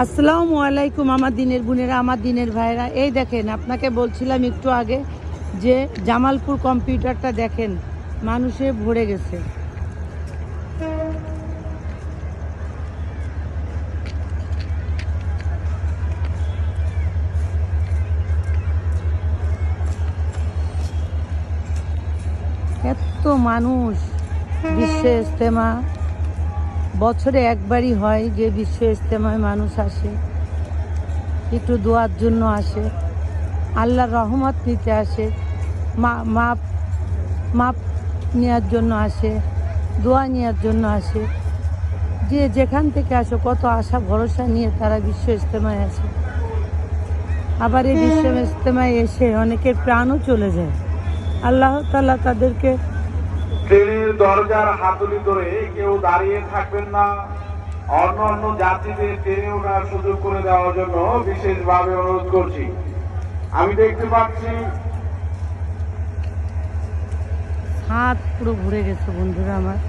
আসসালামু আলাইকুম আমার দিনের বোনেরা, আমার দিনের ভাইরা। এই দেখেন, আপনাকে বলছিলাম একটু আগে যে জামালপুর কম্পিউটারটা দেখেন মানুষে ভরে গেছে। এত মানুষ। বিশ্ব ইজতেমা বছরে একবারই হয়, যে বিশ্ব ইজতেমায় মানুষ আসে, একটু দোয়ার জন্য আসে, আল্লাহর রহমত নিতে আসে, মাপ মাপ নেওয়ার জন্য আসে, দোয়া নেওয়ার জন্য আসে। যে যেখান থেকে আসে কত আশা ভরসা নিয়ে তারা বিশ্ব ইজতেমায় আসে। আবার এই বিশ্ব ইজতেমায় এসে অনেকের প্রাণও চলে যায়। আল্লাহ তাআলা তাদেরকে। ট্রেনের দরজার হাতলি ধরে কেউ দাঁড়িয়ে থাকবেন না। অন্য অন্য যাত্রীদের ট্রেনে ওঠার সুযোগ করে দেওয়ার জন্য বিশেষভাবে অনুরোধ করছি। আমি দেখতে পাচ্ছি হাত পুরো ভরে গেছে বন্ধুরা আমার।